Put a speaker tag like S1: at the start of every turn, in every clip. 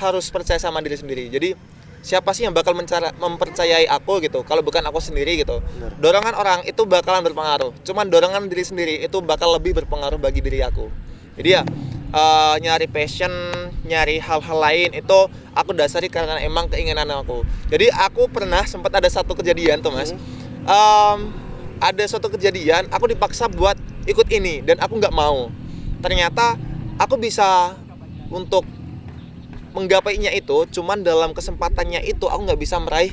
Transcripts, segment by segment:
S1: harus percaya sama diri sendiri. Jadi siapa sih yang bakal mempercayai aku gitu kalau bukan aku sendiri gitu.
S2: Benar.
S1: Dorongan orang itu bakalan berpengaruh, cuman dorongan diri sendiri itu bakal lebih berpengaruh bagi diri aku. Jadi ya nyari passion, nyari hal-hal lain itu aku dasari karena emang keinginan aku. Jadi aku pernah sempat ada satu kejadian tuh Mas. Ada suatu kejadian aku dipaksa buat ikut ini dan aku nggak mau. Ternyata aku bisa untuk menggapainya itu, cuman dalam kesempatannya itu aku nggak bisa meraih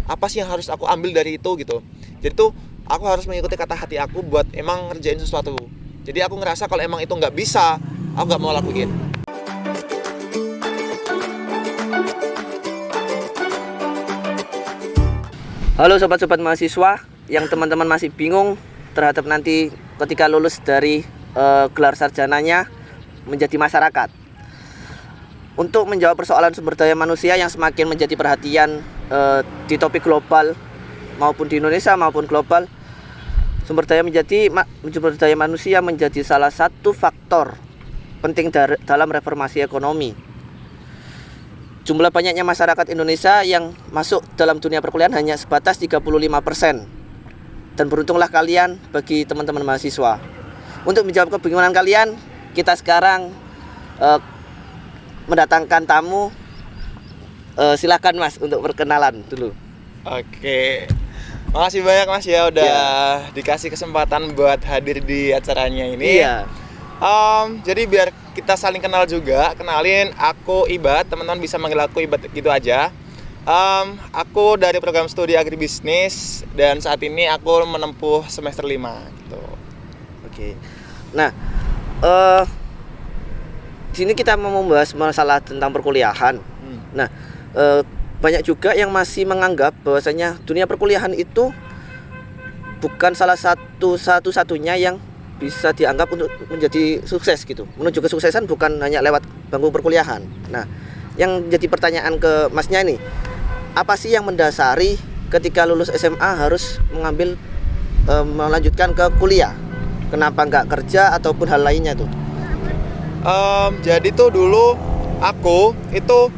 S1: apa sih yang harus aku ambil dari itu gitu. Jadi tuh aku harus mengikuti kata hati aku buat emang ngerjain sesuatu. Jadi aku ngerasa kalau emang itu nggak bisa, aku nggak mau lakuin.
S2: Halo sobat-sobat mahasiswa yang teman-teman masih bingung terhadap nanti ketika lulus dari gelar sarjananya menjadi masyarakat. Untuk menjawab persoalan sumber daya manusia yang semakin menjadi perhatian di topik global maupun di Indonesia maupun global, sumber daya manusia menjadi salah satu faktor penting dalam reformasi ekonomi. Jumlah banyaknya masyarakat Indonesia yang masuk dalam dunia perkuliahan hanya sebatas 35%. Dan beruntunglah kalian bagi teman-teman mahasiswa. Untuk menjawab kebingungan kalian, kita sekarang mendatangkan tamu. Silakan Mas untuk perkenalan dulu.
S1: Oke. Makasih banyak Mas ya udah dikasih kesempatan buat hadir di acaranya ini.
S2: Iya.
S1: Jadi biar kita saling kenal juga, kenalin aku Ibad, teman-teman bisa manggil aku Ibad gitu aja. Aku dari program studi agribisnis dan saat ini aku menempuh semester 5 gitu.
S2: Oke. Nah, di sini kita mau membahas masalah tentang perkuliahan. Nah, banyak juga yang masih menganggap bahwasanya dunia perkuliahan itu bukan salah satu-satunya yang bisa dianggap untuk menjadi sukses gitu. Menuju kesuksesan bukan hanya lewat bangku perkuliahan. Nah, yang jadi pertanyaan ke Masnya ini, apa sih yang mendasari ketika lulus SMA harus mengambil melanjutkan ke kuliah? Kenapa nggak kerja ataupun hal lainnya tuh?
S1: Jadi tuh dulu aku itu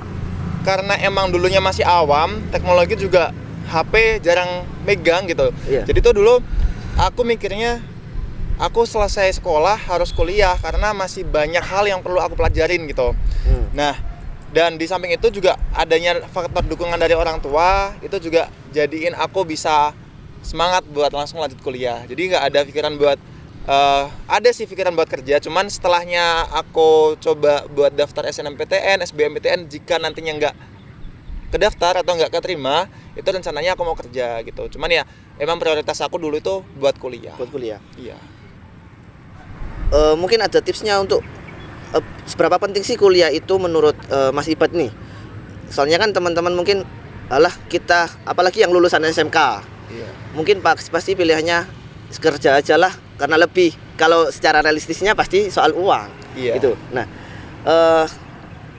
S1: karena emang dulunya masih awam, teknologi juga HP jarang megang gitu.
S2: Iya.
S1: Jadi tuh dulu aku mikirnya aku selesai sekolah harus kuliah karena masih banyak hal yang perlu aku pelajarin gitu. Nah, dan di samping itu juga adanya faktor dukungan dari orang tua itu juga jadiin aku bisa semangat buat langsung lanjut kuliah. Jadi nggak ada pikiran buat ada sih pikiran buat kerja, cuman setelahnya aku coba buat daftar SNMPTN, SBMPTN, jika nantinya nggak kedaftar atau nggak keterima, itu rencananya aku mau kerja gitu. Cuman ya emang prioritas aku dulu itu buat kuliah.
S2: Buat kuliah.
S1: Iya.
S2: Mungkin ada tipsnya untuk seberapa penting sih kuliah itu menurut Mas Ibad nih? Soalnya kan teman-teman mungkin kita apalagi yang lulusan SMK.
S1: Iya.
S2: Mungkin pasti pilihannya kerja aja lah karena lebih kalau secara realistisnya pasti soal uang.
S1: Iya.
S2: Gitu. Nah,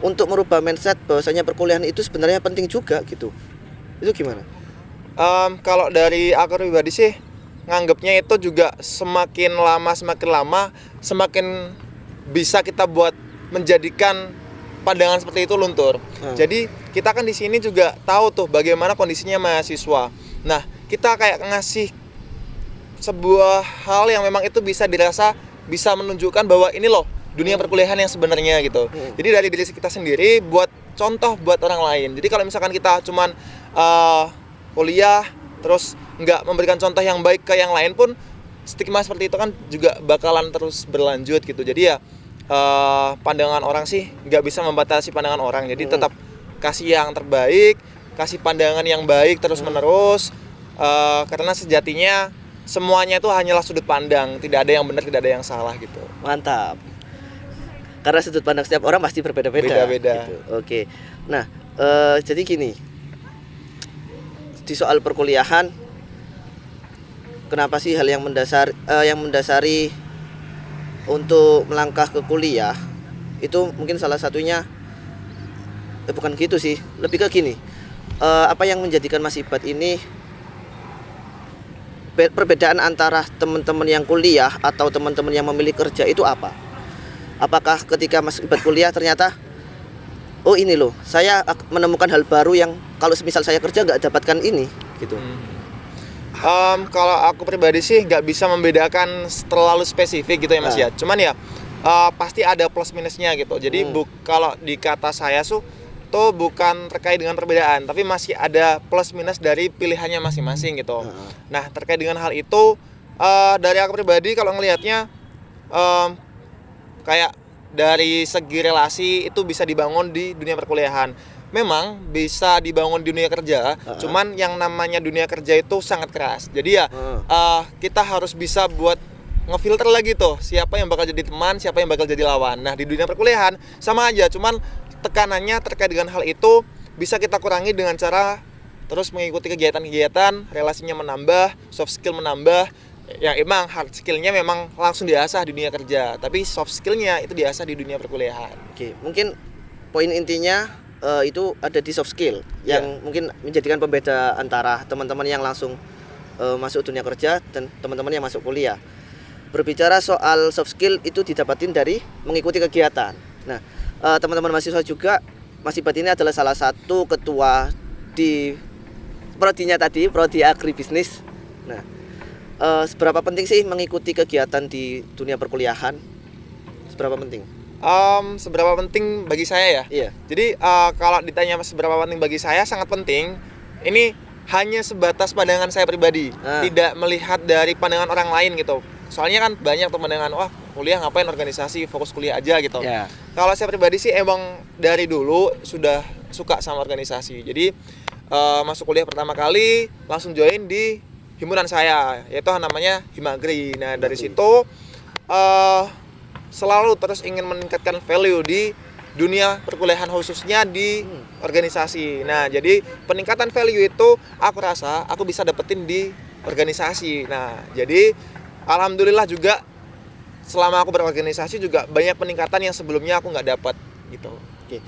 S2: untuk merubah mindset bahwasanya perkuliahan itu sebenarnya penting juga gitu. Itu gimana?
S1: Kalau dari aku pribadi sih nganggapnya itu juga semakin lama semakin bisa kita buat menjadikan pandangan seperti itu luntur. Jadi kita kan di sini juga tahu tuh bagaimana kondisinya mahasiswa. Nah, kita kayak ngasih sebuah hal yang memang itu bisa dirasa bisa menunjukkan bahwa ini loh dunia perkuliahan yang sebenarnya gitu. Jadi dari diri kita sendiri buat contoh buat orang lain. Jadi kalau misalkan kita cuman kuliah terus nggak memberikan contoh yang baik ke yang lain pun stigma seperti itu kan juga bakalan terus berlanjut gitu. Jadi ya pandangan orang sih nggak bisa membatasi pandangan orang. Jadi tetap kasih yang terbaik, kasih pandangan yang baik terus menerus karena sejatinya semuanya itu hanyalah sudut pandang, tidak ada yang benar, tidak ada yang salah gitu.
S2: Mantap. Karena sudut pandang setiap orang pasti berbeda-beda. Gitu. Oke. Nah, jadi gini. Di soal perkuliahan, kenapa sih hal yang mendasari untuk melangkah ke kuliah itu mungkin salah satunya bukan gitu sih, lebih ke gini. Apa yang menjadikan Mas Ibad ini perbedaan antara teman-teman yang kuliah atau teman-teman yang memilih kerja itu apa? Apakah ketika Mas Ibad kuliah ternyata oh ini loh, saya menemukan hal baru yang kalau misal saya kerja nggak dapatkan ini gitu.
S1: Kalau aku pribadi sih nggak bisa membedakan terlalu spesifik gitu ya Mas ya. Cuman ya pasti ada plus minusnya gitu. Jadi kalau di kata saya tuh bukan terkait dengan perbedaan, tapi masih ada plus minus dari pilihannya masing-masing gitu. Nah terkait dengan hal itu dari aku pribadi kalau ngelihatnya kayak dari segi relasi itu bisa dibangun di dunia perkuliahan. Memang bisa dibangun di dunia kerja, cuman yang namanya dunia kerja itu sangat keras. Jadi ya kita harus bisa buat ngefilter lagi tuh siapa yang bakal jadi teman, siapa yang bakal jadi lawan. Nah di dunia perkuliahan sama aja, cuman tekanannya terkait dengan hal itu bisa kita kurangi dengan cara terus mengikuti kegiatan-kegiatan, relasinya menambah, soft skill menambah. Ya emang hard skillnya memang langsung diasah di dunia kerja, tapi soft skillnya itu diasah di dunia perkuliahan.
S2: Oke, mungkin poin intinya itu ada di soft skill yang mungkin menjadikan pembeda antara teman-teman yang langsung masuk dunia kerja dan teman-teman yang masuk kuliah. Berbicara soal soft skill itu didapatin dari mengikuti kegiatan. Nah, teman-teman mahasiswa juga, Mas Ibat ini adalah salah satu ketua di prodinya tadi, prodi agribisnis. Nah, seberapa penting sih mengikuti kegiatan di dunia perkuliahan? Seberapa penting?
S1: Seberapa penting bagi saya ya?
S2: Iya.
S1: Jadi kalau ditanya seberapa penting bagi saya, sangat penting. Ini hanya sebatas pandangan saya pribadi, tidak melihat dari pandangan orang lain gitu. Soalnya kan banyak tuh pandangan, wah kuliah ngapain organisasi, fokus kuliah aja gitu.
S2: Yeah.
S1: Kalau saya pribadi sih emang dari dulu sudah suka sama organisasi. Jadi masuk kuliah pertama kali langsung join di himpunan saya, yaitu namanya Himagri. Nah dari situ selalu terus ingin meningkatkan value di dunia perkuliahan, khususnya di organisasi. Nah jadi peningkatan value itu aku rasa aku bisa dapetin di organisasi. Nah jadi alhamdulillah juga selama aku berorganisasi juga banyak peningkatan yang sebelumnya aku nggak dapat gitu.
S2: Oke.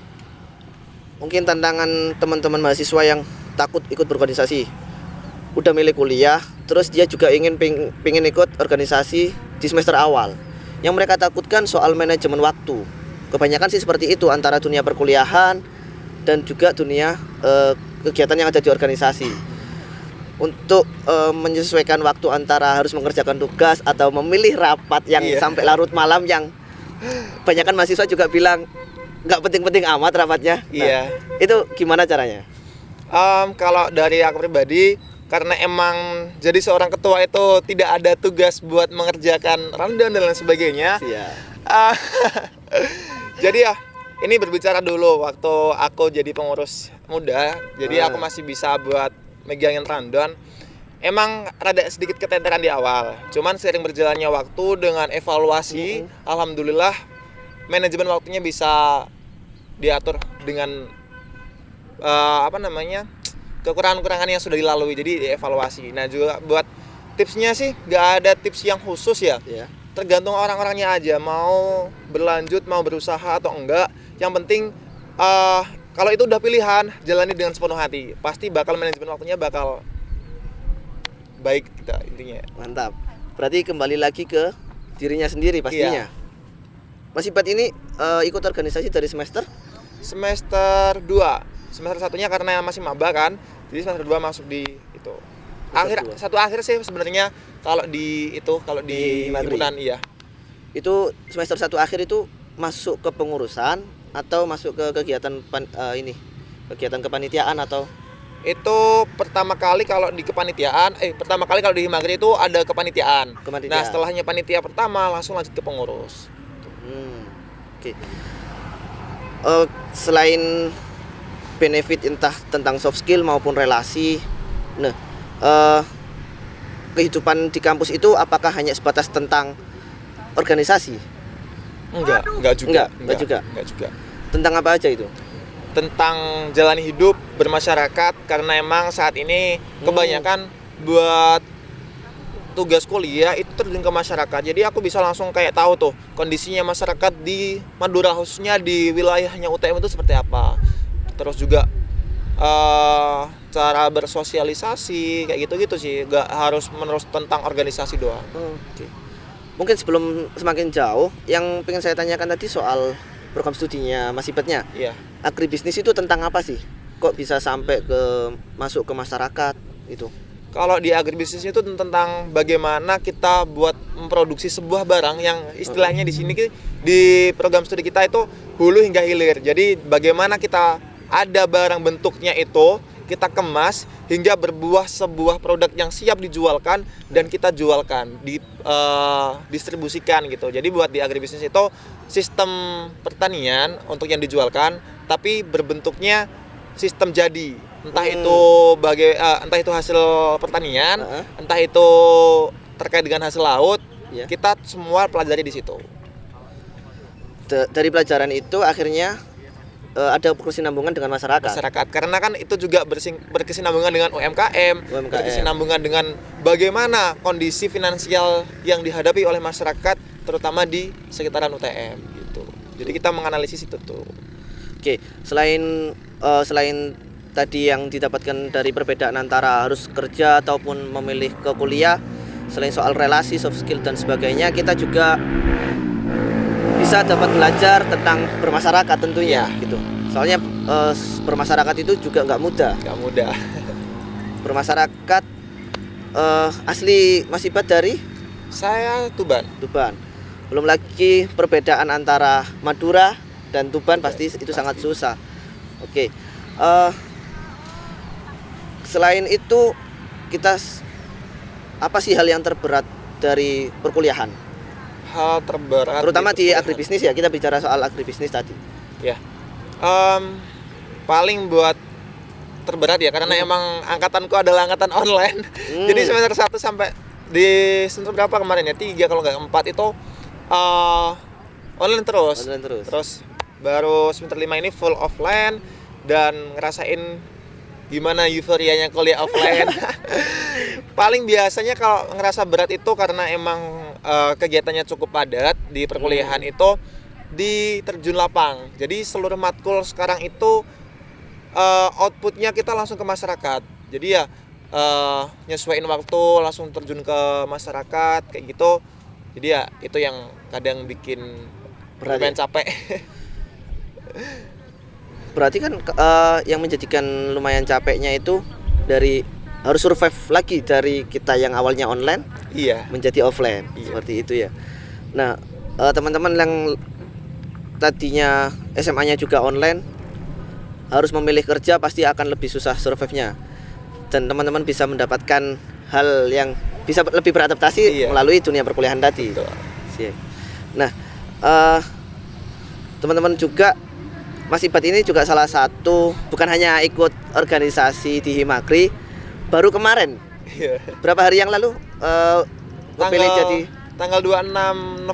S2: Mungkin tantangan teman-teman mahasiswa yang takut ikut berorganisasi, udah milih kuliah, terus dia juga pengen ikut organisasi di semester awal. Yang mereka takutkan soal manajemen waktu. Kebanyakan sih seperti itu antara dunia perkuliahan dan juga dunia kegiatan yang ada di organisasi. Untuk menyesuaikan waktu antara harus mengerjakan tugas atau memilih rapat yang sampai larut malam, yang kebanyakan mahasiswa juga bilang nggak penting-penting amat rapatnya. Nah, itu gimana caranya?
S1: Kalau dari aku pribadi, karena emang jadi seorang ketua itu tidak ada tugas buat mengerjakan rundown dan lain sebagainya. Jadi ya ini berbicara dulu waktu aku jadi pengurus muda, jadi aku masih bisa buat megangin rundown. Emang rada sedikit keteteran di awal, cuman seiring berjalannya waktu dengan evaluasi, alhamdulillah manajemen waktunya bisa diatur dengan kekurangan-kekurangan yang sudah dilalui, jadi dievaluasi. Nah juga buat tipsnya sih nggak ada tips yang khusus ya, tergantung orang-orangnya aja mau berlanjut, mau berusaha atau enggak. Yang penting kalau itu udah pilihan, jalani dengan sepenuh hati, pasti bakal manajemen waktunya bakal baik kita intinya.
S2: Mantap. Berarti kembali lagi ke dirinya sendiri pastinya. Mas Ibat ini ikut organisasi dari semester
S1: 2. Semester satunya karena masih maba kan, jadi semester 2 masuk di itu. Akhir sih sebenarnya kalau di himpunan.
S2: Itu semester 1 akhir itu masuk ke pengurusan atau masuk ke kegiatan kegiatan kepanitiaan atau
S1: itu pertama kali kalau di kepanitiaan, pertama kali kalau di Himagri itu ada kepanitiaan. Nah, setelahnya panitia pertama langsung lanjut ke pengurus.
S2: Oke. Selain benefit entah tentang soft skill maupun relasi, kehidupan di kampus itu apakah hanya sebatas tentang organisasi?
S1: Enggak juga.
S2: Tentang apa aja itu?
S1: Tentang jalani hidup bermasyarakat, karena emang saat ini kebanyakan buat tugas kuliah itu terjun ke masyarakat. Jadi aku bisa langsung kayak tahu tuh kondisinya masyarakat di Madura, khususnya di wilayahnya UTM itu seperti apa. Terus juga cara bersosialisasi kayak gitu-gitu sih, nggak harus menerus tentang organisasi doang.
S2: Oke. Mungkin sebelum semakin jauh, yang pengen saya tanyakan tadi soal program studinya Mas Ibadnya.
S1: Iya.
S2: Agribisnis itu tentang apa sih? Kok bisa sampai masuk ke masyarakat itu?
S1: Kalau di agribisnis itu tentang bagaimana kita buat memproduksi sebuah barang yang istilahnya di sini di program studi kita itu hulu hingga hilir. Jadi bagaimana kita ada barang bentuknya itu kita kemas hingga berbuah sebuah produk yang siap dijualkan dan kita jualkan, distribusikan gitu. Jadi buat di agribisnis itu sistem pertanian untuk yang dijualkan, tapi berbentuknya sistem jadi. Entah itu hasil pertanian, entah itu terkait dengan hasil laut, kita semua pelajari di situ.
S2: Dari pelajaran itu akhirnya ada berkesinambungan dengan masyarakat.
S1: Karena kan itu juga berkesinambungan dengan UMKM, berkesinambungan dengan bagaimana kondisi finansial yang dihadapi oleh masyarakat, terutama di sekitaran UTM gitu. Jadi kita menganalisis itu tuh.
S2: Oke, selain tadi yang didapatkan dari perbedaan antara harus kerja ataupun memilih ke kuliah, selain soal relasi, soft skill dan sebagainya, kita juga bisa dapat belajar tentang bermasyarakat tentunya gitu. Soalnya bermasyarakat itu juga nggak mudah. Bermasyarakat asli Mas Ibad dari?
S1: Saya Tuban.
S2: Belum lagi perbedaan antara Madura dan Tuban pasti itu sangat susah. Oke. Selain itu kita apa sih hal yang terberat dari perkuliahan?
S1: Hal terberat
S2: terutama di agribisnis ya, kita bicara soal agribisnis tadi.
S1: Ya. Paling buat terberat ya karena emang angkatanku adalah angkatan online. Jadi semester 1 sampai di semester berapa kemarin ya? 3 kalau nggak 4 itu online terus. Terus baru semester 5 ini full offline dan ngerasain gimana euforianya kuliah offline. Paling biasanya kalau ngerasa berat itu karena emang kegiatannya cukup padat di perkuliahan itu di terjun lapang. Jadi seluruh matkul sekarang itu outputnya kita langsung ke masyarakat. Jadi ya nyesuaiin waktu langsung terjun ke masyarakat kayak gitu. Jadi ya itu yang kadang bikin lumayan capek.
S2: Berarti kan yang menjadikan lumayan capeknya itu dari harus survive lagi dari kita yang awalnya online menjadi offline seperti itu ya. Nah teman-teman yang tadinya SMA-nya juga online harus memilih kerja pasti akan lebih susah survive-nya, dan teman-teman bisa mendapatkan hal yang bisa lebih beradaptasi melalui dunia perkuliahan tadi. Nah teman-teman juga Mas Ibad ini juga salah satu, bukan hanya ikut organisasi di Himagri, baru kemarin, berapa hari yang lalu kepilih jadi
S1: tanggal 26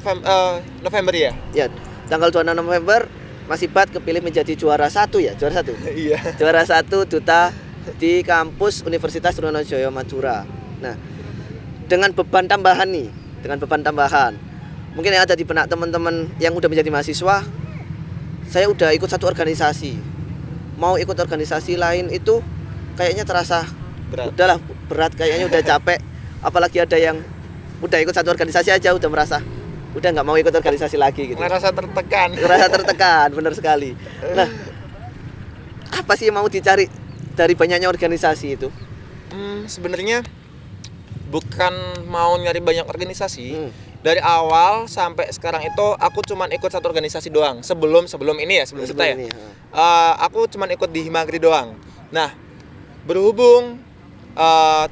S1: November ya?
S2: Ya, tanggal 26 November Mas Ibad kepilih menjadi juara 1 ya, juara 1.
S1: Iya.
S2: Juara 1 duta di kampus Universitas Trunojoyo Madura. Nah, dengan beban tambahan. Mungkin yang ada di benak teman-teman yang udah menjadi mahasiswa, saya udah ikut satu organisasi, mau ikut organisasi lain itu kayaknya terasa berat, kayaknya udah capek. Apalagi ada yang udah ikut satu organisasi aja udah merasa udah nggak mau ikut organisasi lagi gitu.
S1: Ngerasa
S2: tertekan, benar sekali. Nah, apa sih yang mau dicari dari banyaknya organisasi itu?
S1: Sebenarnya bukan mau nyari banyak organisasi. Dari awal sampai sekarang itu aku cuman ikut satu organisasi doang. Sebelum ini ya, sebelum kita ya. Aku cuman ikut di Himagri doang. Nah, berhubung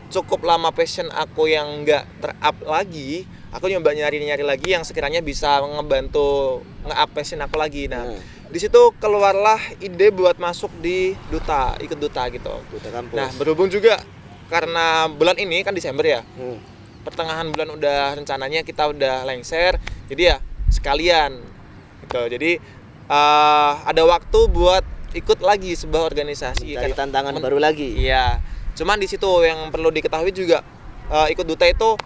S1: cukup lama passion aku yang nggak ter-up lagi, aku nyoba nyari lagi yang sekiranya bisa ngebantu nge-up passion aku lagi. Nah, di situ keluarlah ide buat masuk di duta, ikut duta gitu.
S2: Duta kampus. Nah,
S1: berhubung juga karena bulan ini kan Desember ya. Pertengahan bulan udah rencananya kita udah lengser, jadi ya sekalian gitu. Jadi ada waktu buat ikut lagi sebuah organisasi,
S2: cari tantangan baru lagi.
S1: Iya. Cuman di situ yang perlu diketahui juga ikut duta itu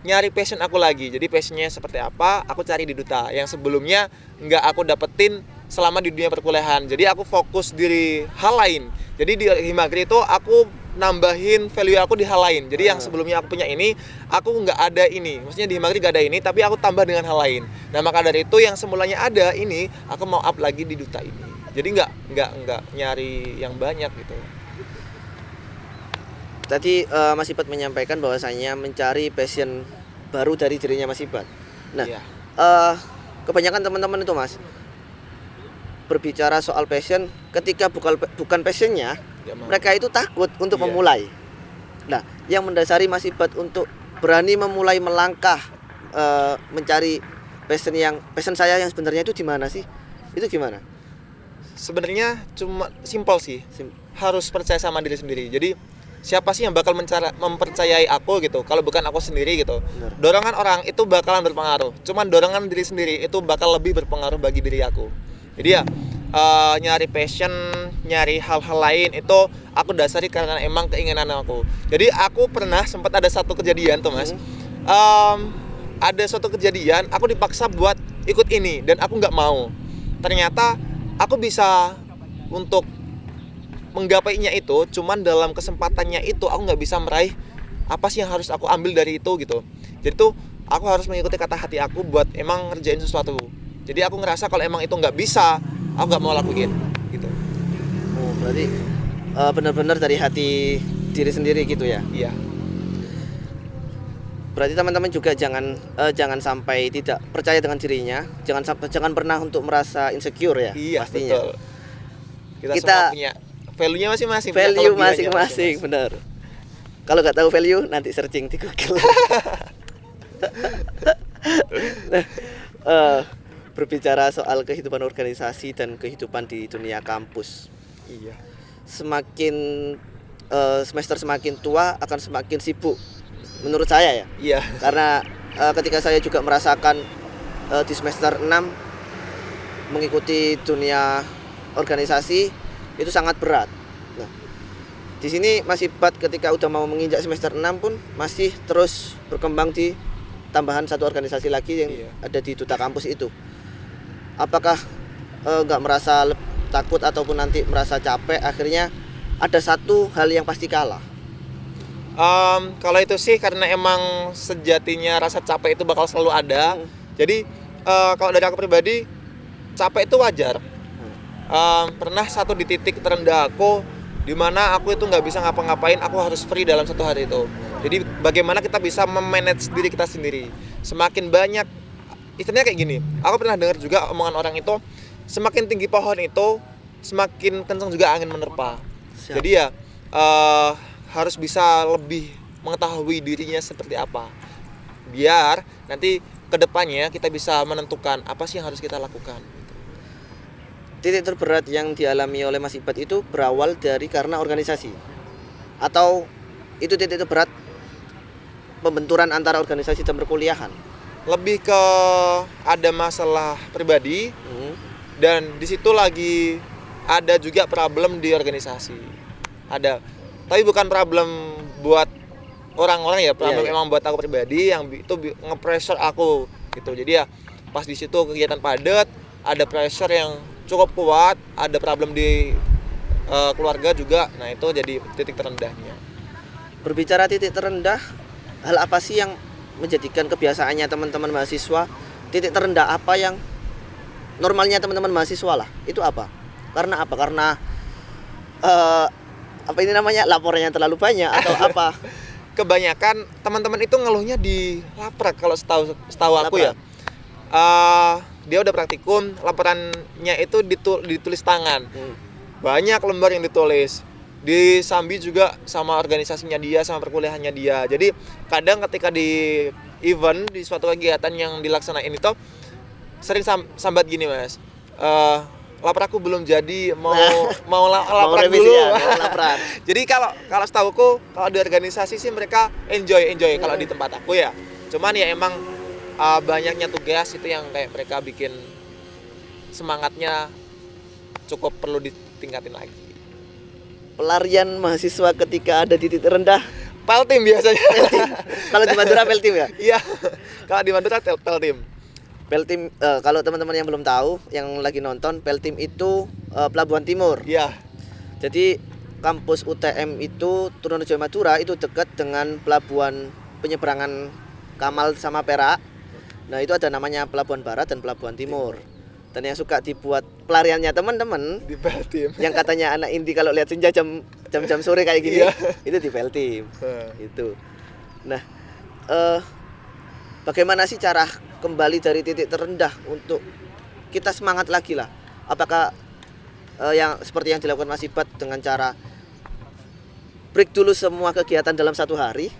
S1: nyari passion aku lagi. Jadi passionnya seperti apa, aku cari di duta. Yang sebelumnya nggak aku dapetin selama di dunia perkuliahan. Jadi aku fokus di hal lain. Jadi di Himagri itu aku nambahin value aku di hal lain. Jadi yang sebelumnya aku punya ini, aku nggak ada ini. Maksudnya di Himakri nggak ada ini, tapi aku tambah dengan hal lain. Nah maka dari itu yang semulanya ada ini, aku mau up lagi di Duta ini. Jadi nggak nyari yang banyak gitu.
S2: Tadi Mas Ibat menyampaikan bahwasanya mencari passion baru dari dirinya Mas Ibat. Nah,
S1: Iya.
S2: kebanyakan teman-teman itu Mas berbicara soal passion, ketika bukan passionnya,
S1: Nggak mau.
S2: mereka itu takut untuk
S1: Iya.
S2: memulai. Nah, yang mendasari Mas Ibat untuk berani memulai melangkah mencari passion saya yang sebenarnya itu di mana sih? Itu gimana?
S1: Sebenarnya cuma simpel sih.
S2: Sim-
S1: Harus percaya sama diri sendiri. Jadi siapa sih yang bakal mempercayai aku gitu kalau bukan aku sendiri gitu.
S2: Benar.
S1: Dorongan orang itu bakalan berpengaruh. Cuman dorongan diri sendiri itu bakal lebih berpengaruh bagi diri aku. Jadi ya nyari passion, nyari hal-hal lain itu aku dasari karena emang keinginan aku. Jadi aku pernah sempat ada satu kejadian tuh Mas. Ada suatu kejadian aku dipaksa buat ikut ini dan aku nggak mau. Ternyata aku bisa untuk menggapainya itu, cuman dalam kesempatannya itu aku nggak bisa meraih apa sih yang harus aku ambil dari itu gitu. Jadi tuh aku harus mengikuti kata hati aku buat emang ngerjain sesuatu. Jadi aku ngerasa kalau emang itu nggak bisa, aku nggak mau lakuin gitu.
S2: Oh, berarti benar-benar dari hati diri sendiri gitu ya.
S1: Iya.
S2: Berarti teman-teman juga jangan sampai tidak percaya dengan dirinya, jangan pernah untuk merasa insecure ya.
S1: Iya,
S2: pastinya.
S1: betul. Kita
S2: Kita
S1: semua punya value-nya masing-masing. punya
S2: Value
S1: kelebihannya
S2: masing-masing, benar. Kalau nggak tahu value nanti searching di Google. Nah, berbicara soal kehidupan organisasi dan kehidupan di dunia kampus,
S1: Iya.
S2: semakin semester semakin tua akan semakin sibuk menurut saya ya.
S1: Iya.
S2: Karena ketika saya juga merasakan di semester 6 mengikuti dunia organisasi itu sangat berat. Nah, di sini Mas Ibat ketika udah mau menginjak semester 6 pun masih terus berkembang di tambahan satu organisasi lagi yang
S1: Iya.
S2: ada di Duta Kampus itu. Apakah nggak merasa takut ataupun nanti merasa capek, akhirnya ada satu hal yang pasti kalah?
S1: Kalau itu sih karena emang sejatinya rasa capek itu bakal selalu ada. Jadi kalau dari aku pribadi, capek itu wajar. Pernah satu di titik terendah aku, dimana aku itu nggak bisa ngapa-ngapain, aku harus free dalam satu hari itu. Jadi bagaimana kita bisa memanage diri kita sendiri. Semakin banyak, istilahnya kayak gini. Aku pernah dengar juga omongan orang itu, semakin tinggi pohon itu, semakin kencang juga angin menerpa.
S2: Siap.
S1: Jadi ya harus bisa lebih mengetahui dirinya seperti apa, biar nanti kedepannya kita bisa menentukan apa sih yang harus kita lakukan.
S2: Titik terberat yang dialami oleh Mas Ibat itu berawal dari karena organisasi, atau itu titik terberat pembenturan antara organisasi dan perkuliahan?
S1: Lebih ke ada masalah pribadi dan di situ lagi ada juga problem di organisasi. Ada, tapi bukan problem buat orang-orang ya, problem
S2: Iya.
S1: emang buat aku pribadi yang itu nge-pressure aku gitu. Jadi ya pas di situ kegiatan padat, ada pressure yang cukup kuat, ada problem di keluarga juga. Nah, itu jadi titik terendahnya.
S2: Berbicara titik terendah, hal apa sih yang menjadikan kebiasaannya teman-teman mahasiswa titik terendah apa yang normalnya teman-teman mahasiswa lah? Itu apa? Karena apa? Karena apa ini namanya, laporannya terlalu banyak atau apa?
S1: Kebanyakan teman-teman itu ngeluhnya di laprak kalau setahu aku ya. Dia udah praktikum, laporannya itu ditulis tangan. Banyak lembar yang ditulis. Di Sambi juga sama organisasinya dia, sama perkuliahannya dia. Jadi kadang ketika di event, di suatu kegiatan yang dilaksanain itu sering sambat gini Mas. Lapar aku belum jadi, mau laprak
S2: revisi
S1: dulu.
S2: ya, mau laprak.
S1: Jadi kalau setahuku kalau di organisasi sih mereka enjoy kalau di tempat aku ya. Cuman ya emang banyaknya tugas itu yang kayak mereka bikin semangatnya cukup perlu ditingkatin lagi.
S2: Pelarian mahasiswa ketika ada di titik rendah,
S1: Peltim biasanya.
S2: kalau di Madura peltim ya.
S1: Iya. Kalau di Madura peltim.
S2: Peltim, kalau teman-teman yang belum tahu, yang lagi nonton, Peltim itu Pelabuhan Timur.
S1: Iya.
S2: Jadi kampus UTM itu Trunojoyo Madura itu dekat dengan pelabuhan penyeberangan Kamal sama Perak. Nah, itu ada namanya Pelabuhan Barat dan Pelabuhan Timur. Dan yang suka dibuat pelariannya teman-teman
S1: Di Peltim.
S2: yang katanya anak inti kalau lihat senja jam sore kayak gini,
S1: Iya.
S2: itu di Peltim.
S1: Nah,
S2: Itu. Nah, bagaimana sih cara kembali dari titik terendah untuk kita semangat lagi lah? Apakah yang seperti yang dilakukan Mas Ibat dengan cara break dulu semua kegiatan dalam satu hari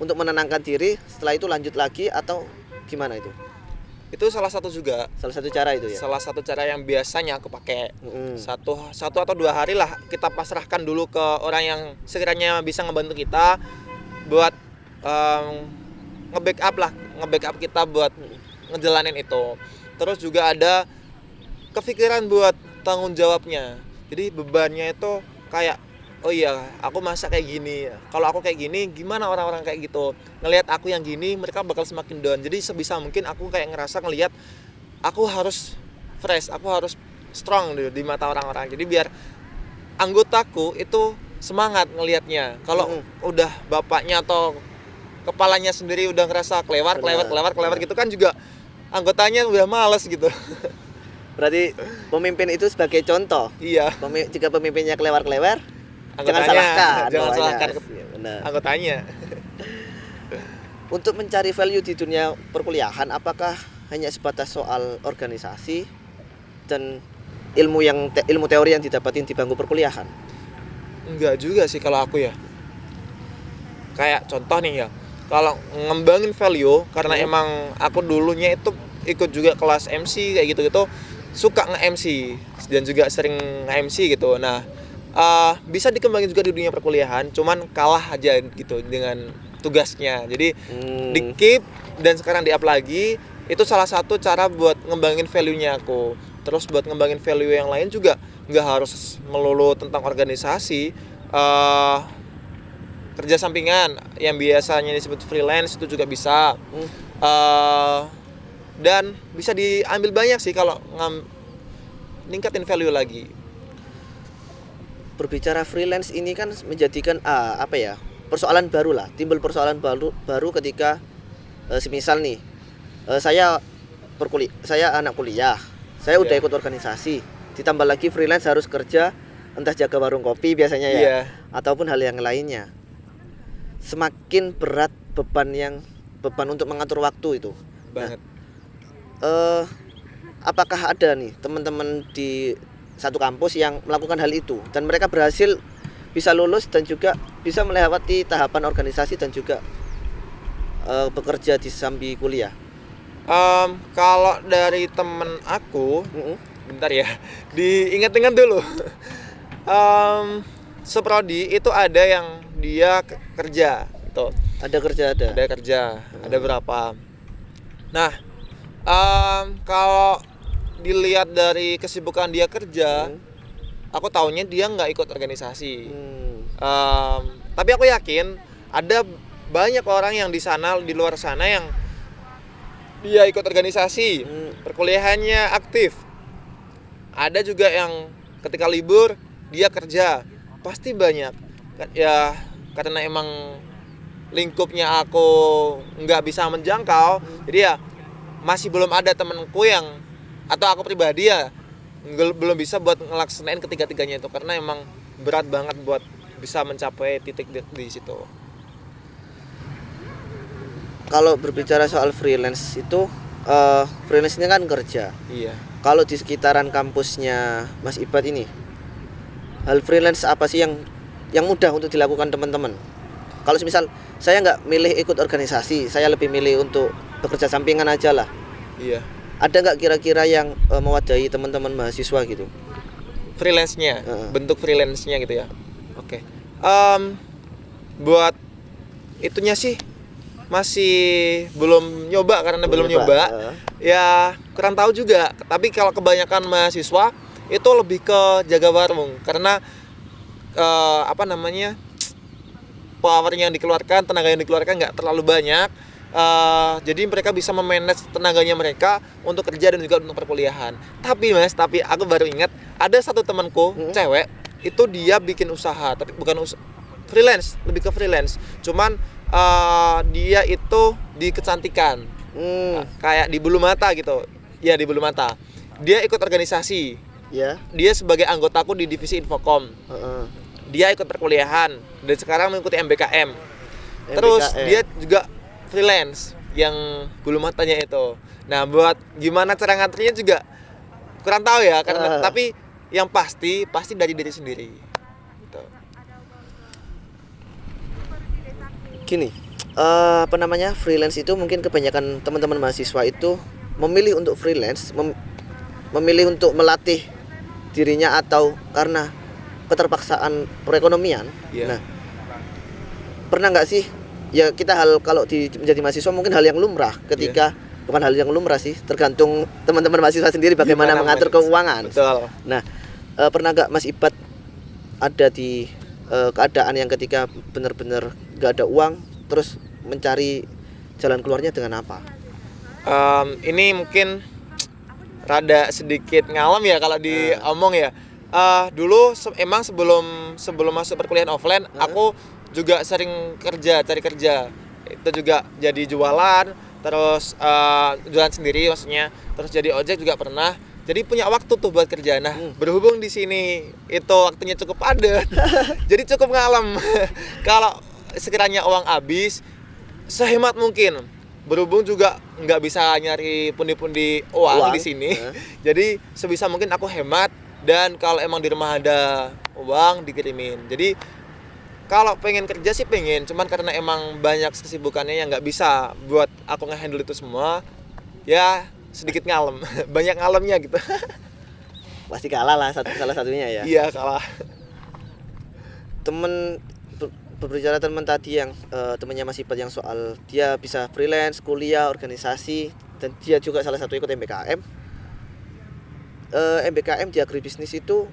S2: untuk menenangkan diri, setelah itu lanjut lagi, atau gimana itu?
S1: itu salah satu juga.
S2: Salah satu cara itu ya.
S1: Salah satu cara yang biasanya aku pakai.
S2: Mm-mm.
S1: Satu atau 2 hari lah kita pasrahkan dulu ke orang yang sekiranya bisa ngebantu kita buat nge-backup kita buat ngejalanin itu. Terus juga ada kepikiran buat tanggung jawabnya. Jadi bebannya itu kayak, oh iya, aku masa kayak gini. Kalau aku kayak gini, gimana orang-orang kayak gitu? Ngelihat aku yang gini, mereka bakal semakin down. Jadi sebisa mungkin aku kayak ngerasa ngelihat aku harus fresh, aku harus strong di mata orang-orang. Jadi biar anggotaku itu semangat ngelihatnya. Kalau udah bapaknya atau kepalanya sendiri udah ngerasa kelewar gitu kan juga anggotanya udah males gitu.
S2: Berarti pemimpin itu sebagai contoh.
S1: Iya.
S2: Jika pemimpinnya kelewar-kelewar, jangan
S1: Anggotanya,
S2: salahkan.
S1: jangan
S2: bawahnya.
S1: salahkan
S2: Iya, benar.
S1: anggotanya.
S2: Untuk mencari value di dunia perkuliahan, apakah hanya sebatas soal organisasi dan ilmu teori yang didapatin di bangku perkuliahan?
S1: Enggak juga sih kalau aku ya. Kayak contoh nih ya, kalau ngembangin value, karena emang aku dulunya itu ikut juga kelas MC kayak gitu-gitu, suka nge-MC dan juga sering nge-MC gitu. Nah, bisa dikembangin juga di dunia perkuliahan, cuman kalah aja gitu dengan tugasnya. Jadi di-keep dan sekarang di-up lagi, itu salah satu cara buat ngembangin value-nya aku. Terus buat ngembangin value yang lain juga nggak harus melulu tentang organisasi. Kerja sampingan yang biasanya disebut freelance itu juga bisa. Dan bisa diambil banyak sih kalau ningkatin value lagi.
S2: Berbicara freelance ini kan menjadikan persoalan baru lah, timbul persoalan baru ketika semisal nih saya anak kuliah, saya udah ikut organisasi, ditambah lagi freelance harus kerja, entah jaga warung kopi biasanya ya, ataupun hal yang lainnya. Semakin berat beban untuk mengatur waktu itu.
S1: Banget.
S2: Apakah ada nih teman-teman di satu kampus yang melakukan hal itu dan mereka berhasil bisa lulus dan juga bisa melewati tahapan organisasi dan juga bekerja di sambil kuliah?
S1: Kalau dari temen aku, bentar ya, diingat-ingat dulu. Seprodi itu ada yang dia kerja, gitu.
S2: Ada kerja.
S1: Ada berapa? Nah, kalau dilihat dari kesibukan dia kerja, aku taunya dia nggak ikut organisasi. Tapi aku yakin ada banyak orang yang di luar sana yang dia ikut organisasi, perkuliahannya aktif. Ada juga yang ketika libur dia kerja, pasti banyak. Ya karena emang lingkupnya aku nggak bisa menjangkau, jadi ya masih belum ada temenku yang, atau aku pribadi ya belum bisa buat ngelaksanain ketiga-tiganya itu, karena emang berat banget buat bisa mencapai titik di situ.
S2: Kalau berbicara soal freelance itu, freelance ini kan kerja.
S1: Iya.
S2: Kalau di sekitaran kampusnya Mas Ibat ini, hal freelance apa sih yang mudah untuk dilakukan teman-teman? Kalau misal saya nggak milih ikut organisasi, saya lebih milih untuk bekerja sampingan aja lah.
S1: Iya.
S2: Ada nggak kira-kira yang mewadahi teman-teman mahasiswa gitu?
S1: Freelance-nya, bentuk freelance-nya gitu ya. Oke. Buat itunya sih masih belum nyoba, karena belum nyoba. Ya kurang tahu juga. Tapi kalau kebanyakan mahasiswa itu lebih ke jaga warung, karena power yang dikeluarkan, tenaga yang dikeluarkan nggak terlalu banyak. Jadi mereka bisa memanage tenaganya mereka untuk kerja dan juga untuk perkuliahan. Tapi aku baru ingat ada satu temanku cewek, itu dia bikin usaha, tapi bukan freelance, lebih ke freelance. Cuman dia itu di kecantikan, kayak di Bulu Mata gitu. Ya di Bulu Mata. Dia ikut organisasi.
S2: Ya.
S1: Dia sebagai anggotaku di divisi Infocom. Dia ikut perkuliahan dan sekarang mengikuti MBKM. Terus dia juga freelance yang Bulu Matanya itu. Nah, buat gimana cara ngaturnya juga kurang tahu ya, karena tapi yang pasti dari diri sendiri. Gitu.
S2: Gini, freelance itu mungkin kebanyakan teman-teman mahasiswa itu memilih untuk freelance, memilih untuk melatih dirinya atau karena keterpaksaan perekonomian.
S1: Yeah.
S2: Nah, pernah nggak sih ya kita kalau menjadi mahasiswa mungkin hal yang lumrah ketika bukan hal yang lumrah sih, tergantung teman-teman mahasiswa sendiri bagaimana mengatur keuangan.
S1: Betul.
S2: Nah, pernah nggak Mas Ibat ada di keadaan yang ketika benar-benar nggak ada uang, terus mencari jalan keluarnya dengan apa?
S1: Ini mungkin rada sedikit ngalam ya kalau diomong ya. Dulu emang sebelum masuk perkuliahan offline, aku juga sering cari kerja. Itu juga jadi jualan, terus jualan sendiri maksudnya, terus jadi ojek juga pernah. Jadi punya waktu tuh buat kerja. Nah, berhubung di sini itu waktunya cukup padat, jadi cukup ngalam. Kalau sekiranya uang habis, sehemat mungkin. Berhubung juga nggak bisa nyari pundi-pundi uang di sini, jadi sebisa mungkin aku hemat. Dan kalau emang di rumah ada uang dikirimin. Jadi kalau pengen kerja sih pengen, cuman karena emang banyak kesibukannya yang nggak bisa buat aku ngehandle itu semua, ya sedikit ngalem, banyak ngalemnya gitu.
S2: Pasti kalah lah salah satunya ya.
S1: Iya kalah.
S2: Berbicara teman tadi yang temannya Mas Ibat yang soal dia bisa freelance, kuliah, organisasi, dan dia juga salah satu ikut MBKM. MBKM di agribisnis itu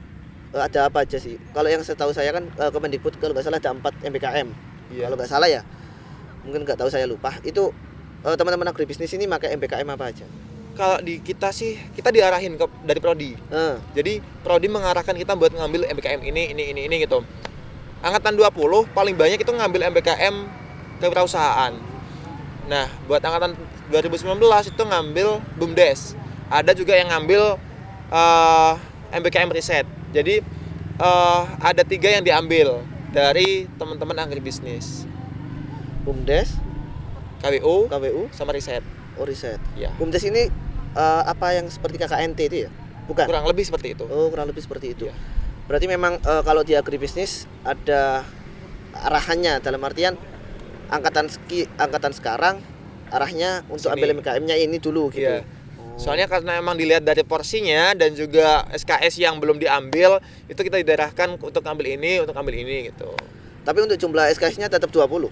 S2: ada apa aja sih? Kalau yang setahu saya kan Kemendikbud kalau nggak salah ada 4 MBKM. Kalau nggak salah ya, mungkin nggak tahu, saya lupa. Itu teman-teman agribisnis ini pakai MBKM apa aja?
S1: Kalau di kita sih kita diarahin dari prodi. Jadi prodi mengarahkan kita buat ngambil MBKM ini gitu. Angkatan 20 paling banyak itu ngambil MBKM kewirausahaan. Nah, buat angkatan 2019 itu ngambil BUMDes. Ada juga yang ngambil MBKM riset. Jadi ada 3 yang diambil dari teman-teman agribisnis.
S2: BUMDes,
S1: KWU,
S2: sama
S1: riset.
S2: Oh, riset.
S1: Ya.
S2: BUMDes ini apa yang seperti KKNT itu ya? Bukan.
S1: Kurang lebih seperti itu.
S2: Oh, kurang lebih seperti itu.
S1: Ya.
S2: Berarti memang kalau di agribisnis ada arahannya, dalam artian angkatan sekarang arahnya untuk ambil MBKM-nya ini dulu gitu.
S1: Iya. Soalnya karena emang dilihat dari porsinya dan juga SKS yang belum diambil, itu kita diarahkan untuk ambil ini gitu.
S2: Tapi untuk jumlah SKS-nya tetap 20.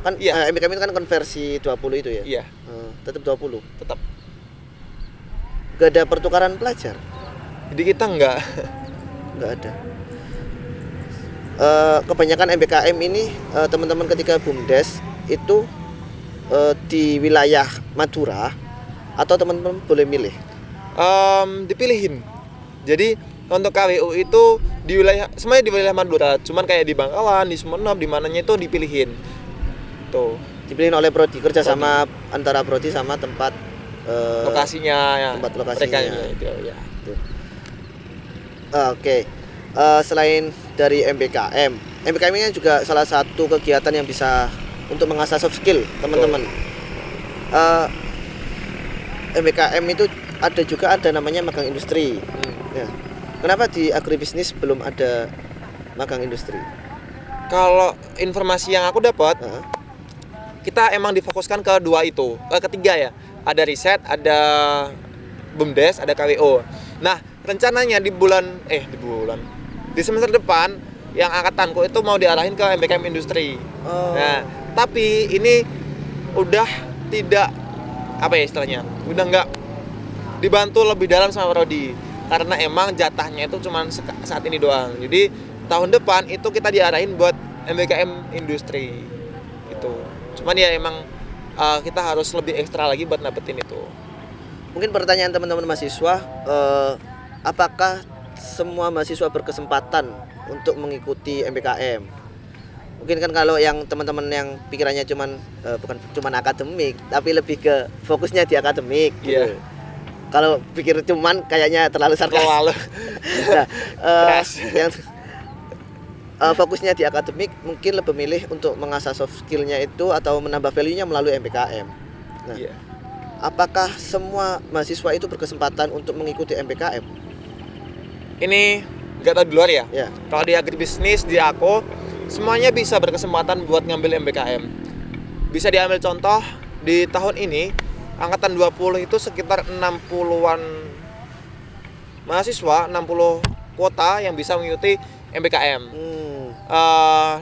S2: Kan MBKM itu kan konversi 20 itu ya?
S1: Iya.
S2: Tetap 20.
S1: Tetap.
S2: Gak ada pertukaran pelajar.
S1: Jadi kita enggak
S2: ada. Kebanyakan MBKM ini teman-teman ketika BUMDes itu di wilayah Madura atau teman-teman boleh milih?
S1: Dipilihin. Jadi untuk KWU itu semuanya di wilayah Madura, cuman kayak di Bangkalan, di Sumeneb, di mananya itu dipilihin. Tuh. Dipilihin
S2: oleh prodi, kerja sama antara prodi sama tempat
S1: lokasinya ya.
S2: Tempat lokasinya
S1: itu ya.
S2: Oke. Selain dari MBKM ini juga salah satu kegiatan yang bisa untuk mengasah soft skill teman-teman. MBKM itu ada namanya magang industri. Ya. Kenapa di agribisnis belum ada magang industri?
S1: Kalau informasi yang aku dapat, kita emang difokuskan ke ketiga ya. Ada riset, ada BUMDes, ada KWO. Nah, rencananya di semester depan yang angkatanku itu mau diarahin ke MBKM industri. Nah, tapi ini udah tidak udah nggak dibantu lebih dalam sama prodi karena emang jatahnya itu cuma saat ini doang. Jadi tahun depan itu kita diarahin buat MBKM industri itu. Cuman ya emang kita harus lebih ekstra lagi buat dapetin itu.
S2: Mungkin pertanyaan teman-teman mahasiswa, apakah semua mahasiswa berkesempatan untuk mengikuti MPKM? Mungkin kan kalau yang teman-teman yang pikirannya bukan cuman akademik, tapi lebih ke fokusnya di akademik gitu.
S1: Iya.
S2: Kalau pikir cuman kayaknya terlalu sarkas.
S1: Terlalu.
S2: Nah,
S1: Keras.
S2: yang fokusnya di akademik mungkin lebih milih untuk mengasah soft skill-nya itu atau menambah value-nya melalui MPKM. Nah,
S1: Iya.
S2: apakah semua mahasiswa itu berkesempatan untuk mengikuti MPKM?
S1: Ini nggak tahu di luar ya.
S2: Ya.
S1: Kalau di agribisnis di aku semuanya bisa berkesempatan buat ngambil MBKM. Bisa diambil contoh di tahun ini angkatan 20 itu sekitar 60-an mahasiswa, 60 kuota yang bisa mengikuti MBKM.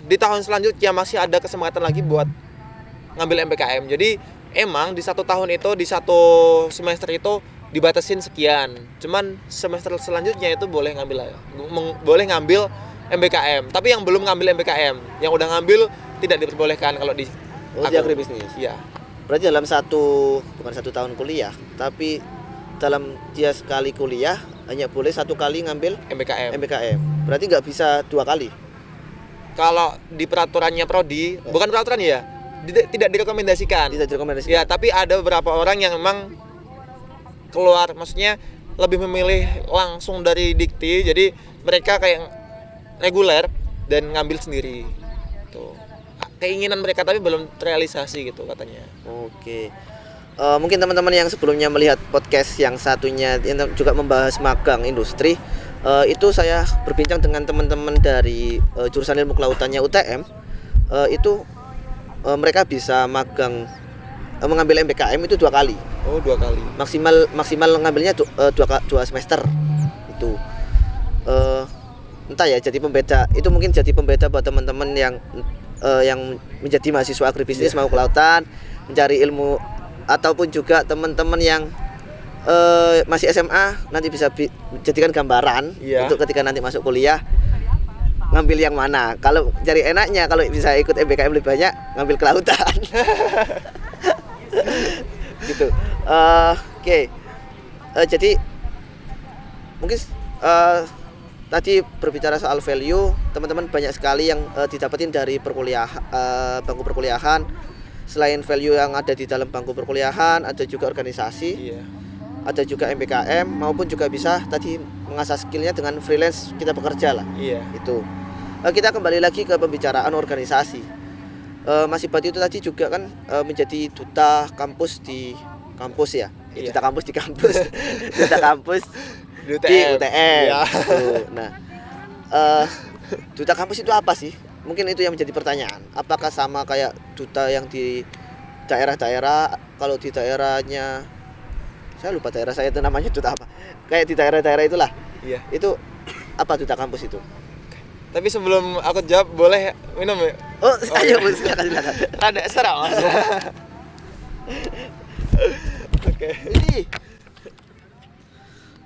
S1: Di tahun selanjutnya masih ada kesempatan lagi buat ngambil MBKM. Jadi emang di satu tahun itu, di satu semester itu dibatasin sekian. Cuman semester selanjutnya itu boleh ngambil MBKM. Tapi yang belum ngambil MBKM, yang udah ngambil tidak diperbolehkan kalau di
S2: agribisnis.
S1: Iya.
S2: Berarti dalam bukan satu tahun kuliah, tapi dalam dia sekali kuliah hanya boleh satu kali ngambil MBKM. Berarti nggak bisa 2 kali.
S1: Kalau di peraturannya prodi, bukan peraturan ya, tidak direkomendasikan.
S2: Tidak direkomendasikan.
S1: Ya, tapi ada beberapa orang yang memang keluar, maksudnya lebih memilih langsung dari dikti, jadi mereka kayak reguler dan ngambil sendiri. Tuh. Keinginan mereka tapi belum terrealisasi gitu katanya.
S2: Oke. Mungkin teman-teman yang sebelumnya melihat podcast yang satunya yang juga membahas magang industri, itu saya berbincang dengan teman-teman dari jurusan ilmu kelautannya UTM. Itu mereka bisa magang mengambil MBKM itu 2 kali.
S1: Oh, 2 kali.
S2: Maksimal ngambilnya 2 semester. Itu entah ya, jadi pembeda. Itu mungkin jadi pembeda buat teman-teman yang menjadi mahasiswa agribisnis mau kelautan, mencari ilmu, ataupun juga teman-teman yang masih SMA nanti bisa jadikan gambaran untuk ketika nanti masuk kuliah ngambil yang mana. Kalau cari enaknya kalau bisa ikut MBKM lebih banyak ngambil kelautan. Gitu. Oke. Jadi mungkin tadi berbicara soal value, teman-teman banyak sekali yang didapetin dari bangku perkuliahan. Selain value yang ada di dalam bangku perkuliahan, ada juga organisasi, ada juga MBKM, maupun juga bisa tadi mengasah skillnya dengan freelance kita bekerja lah. Itu. Kita kembali lagi ke pembicaraan organisasi. Mas Ibat itu tadi juga kan menjadi duta kampus di kampus ya. Duta kampus di kampus. Duta kampus di UTM. Nah, duta kampus itu apa sih? Mungkin itu yang menjadi pertanyaan. Apakah sama kayak duta yang di daerah-daerah? Kalau di daerahnya, saya lupa daerah saya itu namanya duta apa. Kayak di daerah-daerah itulah.
S1: Iya.
S2: Itu apa duta kampus itu?
S1: Tapi sebelum aku jawab, boleh minum ya?
S2: Oh, ayo silakan.
S1: Ada serak Mas. Oke.
S2: Ini.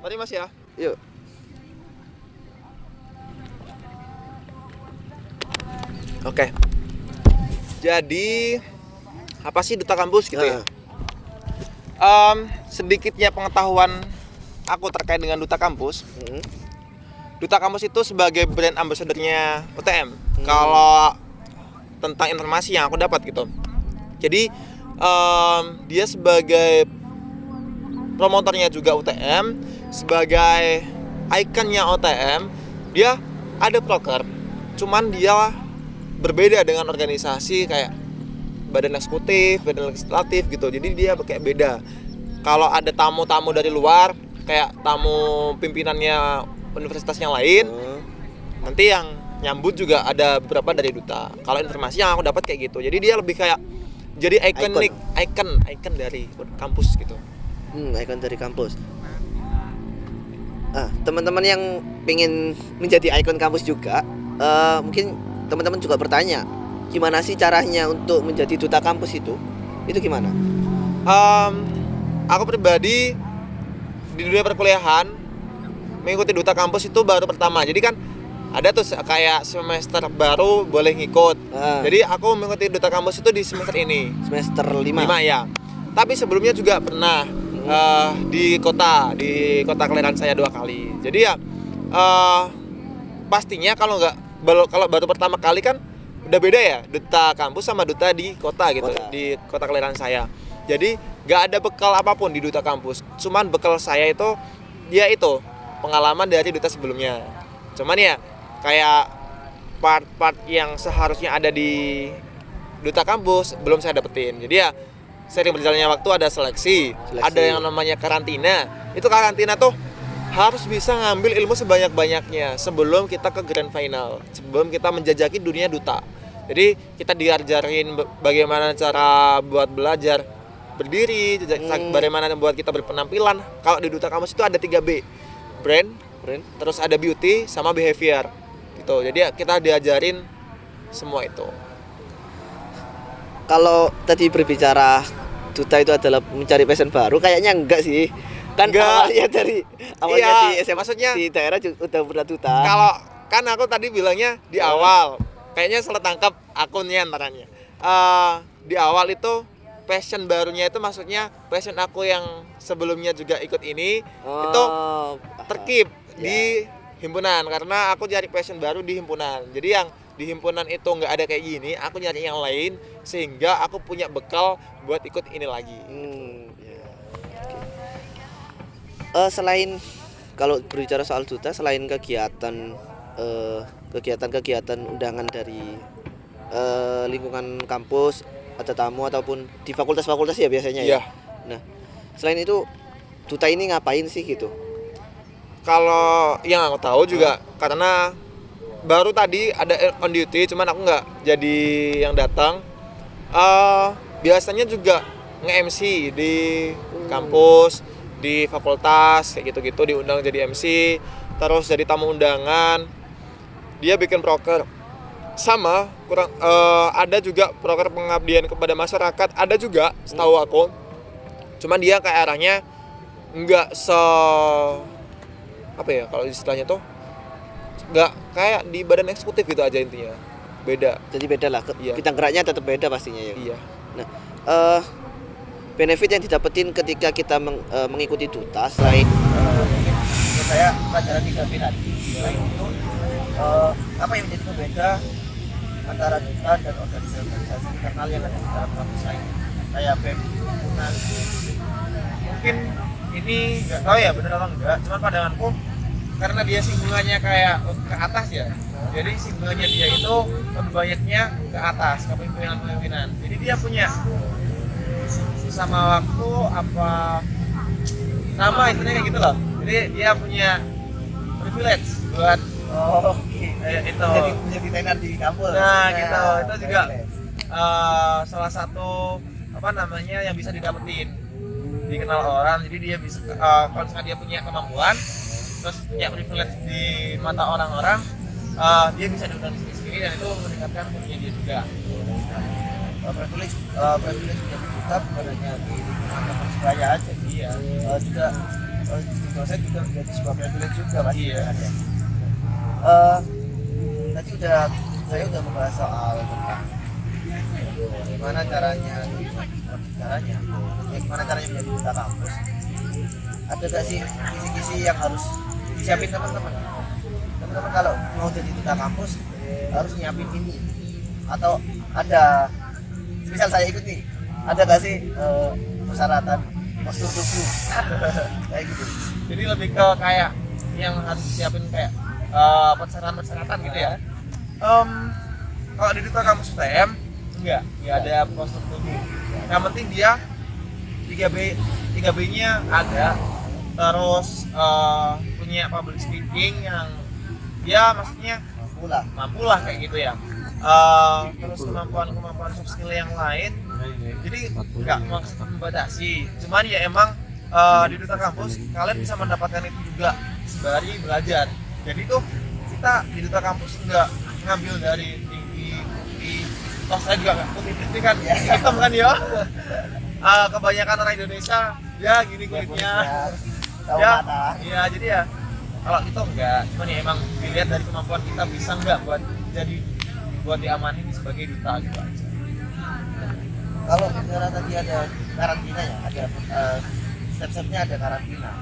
S1: Mari Mas ya.
S2: Yuk.
S1: Oke. Jadi apa sih duta kampus gitu ya? Sedikitnya pengetahuan aku terkait dengan duta kampus. Duta kampus itu sebagai brand ambassador-nya UTM. Kalau tentang informasi yang aku dapat gitu. Jadi dia sebagai promotornya juga UTM, sebagai ikonnya UTM, dia ada proker. Cuman dia berbeda dengan organisasi kayak badan eksekutif, badan legislatif gitu. Jadi dia kayak beda. Kalau ada tamu-tamu dari luar, kayak tamu pimpinannya universitas yang lain, nanti yang nyambut juga ada beberapa dari duta. Kalau informasi yang aku dapat kayak gitu. Jadi dia lebih kayak jadi ikon dari kampus gitu.
S2: Ikon dari kampus. Teman-teman yang pengen menjadi ikon kampus juga, mungkin teman-teman juga bertanya, gimana sih caranya untuk menjadi duta kampus itu? Itu gimana?
S1: Aku pribadi di dunia perkuliahan mengikuti duta kampus itu baru pertama. Jadi kan ada tuh kayak semester baru boleh ngikut. Jadi aku mengikuti duta kampus itu di semester ini.
S2: Semester 5
S1: ya. Tapi sebelumnya juga pernah di kota kelahiran saya 2 kali. Jadi ya pastinya kalau baru pertama kali kan udah beda ya, duta kampus sama duta di kota gitu, di kota kelahiran saya. Jadi nggak ada bekal apapun di duta kampus, cuman bekal saya itu pengalaman dari duta sebelumnya. Cuman ya kayak part-part yang seharusnya ada di duta kampus belum saya dapetin. Jadi ya sering berjalannya waktu ada seleksi, ada yang namanya karantina. Itu karantina tuh harus bisa ngambil ilmu sebanyak-banyaknya sebelum kita ke grand final, sebelum kita menjajaki dunia duta. Jadi kita diajarin bagaimana cara buat belajar berdiri, bagaimana buat kita berpenampilan. Kalau di duta kampus itu ada 3B, brand, terus ada beauty sama behavior gitu. Jadi kita diajarin semua itu.
S2: Kalau tadi berbicara duta itu adalah mencari passion baru, kayaknya enggak sih. Kan awalnya di SMA,
S1: maksudnya
S2: di daerah udah pernah duta.
S1: Kalau kan aku tadi bilangnya di awal, kayaknya salah tangkap akunnya antaranya. Di awal itu passion barunya itu maksudnya passion aku yang sebelumnya juga ikut ini itu terkip di himpunan, karena aku cari passion baru di himpunan. Jadi yang di himpunan itu nggak ada kayak gini, aku nyari yang lain sehingga aku punya bekal buat ikut ini lagi.
S2: Selain kalau berbicara soal duta, selain kegiatan undangan dari lingkungan kampus, ada tamu ataupun di fakultas-fakultas ya biasanya ya. Nah, selain itu duta ini ngapain sih gitu?
S1: Kalau yang aku tahu juga karena baru tadi ada on duty, cuman aku nggak jadi yang datang. Biasanya juga nge-MC di kampus, di fakultas kayak gitu-gitu, diundang jadi MC, terus jadi tamu undangan. Dia bikin proker. Sama ada juga proker pengabdian kepada masyarakat, ada juga setahu aku. Cuman dia kayak arahnya nggak apa ya kalau istilahnya tuh nggak kayak di badan eksekutif gitu aja intinya, beda.
S2: Jadi beda lah, bidang geraknya tetap beda pastinya ya.
S1: Iya.
S2: Nah, benefit yang didapetin ketika kita mengikuti duta selain menurut saya pelajaran 3B tadi, selain itu apa yang menjadi pembeda antara duta dan organisasi internal yang ada di dalam kampus lain kayak BEM,
S1: Mungkin ini nggak tahu ya bener atau enggak, cuman pandanganku karena dia singgungannya kayak ke atas ya, jadi singgungannya dia itu lebih banyaknya ke atas, ke pimpinan. Jadi dia punya sama waktu apa nama istilahnya kayak gitu loh. Jadi dia punya privilege buat itu
S2: menjadi tenar di kampus.
S1: Nah gitu, itu juga salah satu apa namanya yang bisa didapetin, dikenal orang. Jadi dia bisa kalau misalkan dia punya kemampuan terus punya privilege di mata orang-orang, dia bisa diundang di sini dan itu meningkatkan fungsinya dia juga.
S2: Privilege menjadi duta bukan hanya di lingkungan kampus raya aja, juga di dosen juga menjadi sebuah privilege juga pasti. Tadi saya udah membahas soal tentang gimana caranya menjadi duta kampus. Ada gak sih kisi-kisi yang harus disiapin teman-teman kalau mau jadi duta kampus harus nyiapin ini, atau ada misal saya ikut nih, ada gak sih persyaratan postur tubuh kayak gitu?
S1: Jadi lebih ke kayak yang harus disiapin kayak persyaratan gitu ya. Kalau di duta kampus UTM enggak ada postur tubuh. Yang penting dia 3B-nya ada, terus punya public speaking yang dia maksudnya mampu lah kayak gitu ya. Terus kemampuan soft skill yang lain, jadi nggak maksud membatasi, cuman ya emang di duta kampus kalian bisa mendapatkan itu juga sembari belajar. Jadi tuh kita di duta kampus nggak ngambil dari tinggi, toh saya juga nggak putih kan, hitam kan ya. Kebanyakan orang Indonesia ya gini kulitnya ya jadi ya kalau itu enggak, cuman ya emang dilihat dari kemampuan kita bisa nggak buat diamanin sebagai duta gitu aja.
S2: Kalau misalnya tadi ada karantina ya, ada step-stepnya ada karantina.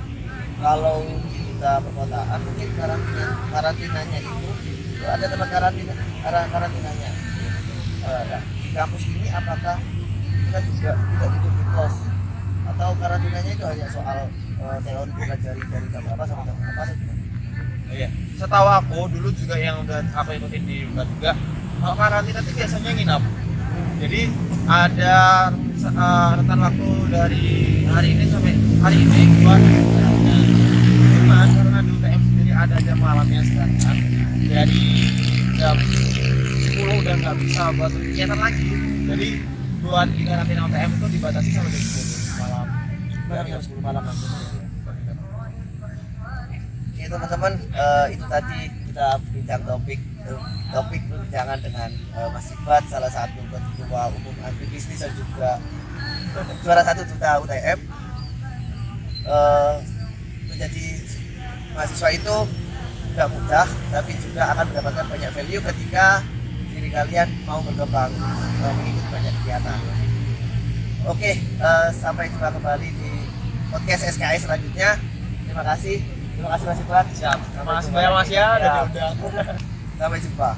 S2: Kalau di kota perkotaan mungkin karantinanya itu ada tempat karantinanya. Nah, di kampus ini apakah kita juga tidak tidur di kos atau karantinanya itu hanya soal teori belajar dari jam berapa sampai jam berapa atau gimana?
S1: Iya. Setahu aku dulu juga yang udah aku ikutin di UNAD juga, kalau karantina itu biasanya nginap. Jadi ada rentan waktu dari hari ini sampai hari ini buat karantina. Cuman karena di UTM sendiri ada jam malamnya sekarang, dari jam 10 udah nggak bisa buat kegiatan lagi. Jadi buat di karantina UTM itu dibatasi sampai jam 10 malam.
S2: Dari jam 10 malam nanti. Oke teman-teman, itu tadi kita bincang topik perbincangan dengan Mas Iqbal, salah satu ketua umum agribisnis dan juga juara 1 duta UTM. Menjadi mahasiswa itu tidak mudah, tapi juga akan mendapatkan banyak value ketika diri kalian mau berkembang, mengikuti banyak kegiatan. Oke, sampai jumpa kembali di podcast SKS selanjutnya. Terima kasih Mas Iqbal.
S1: Siap. Terima kasih banyak Mas ya udah diundang.
S2: Sampai jumpa.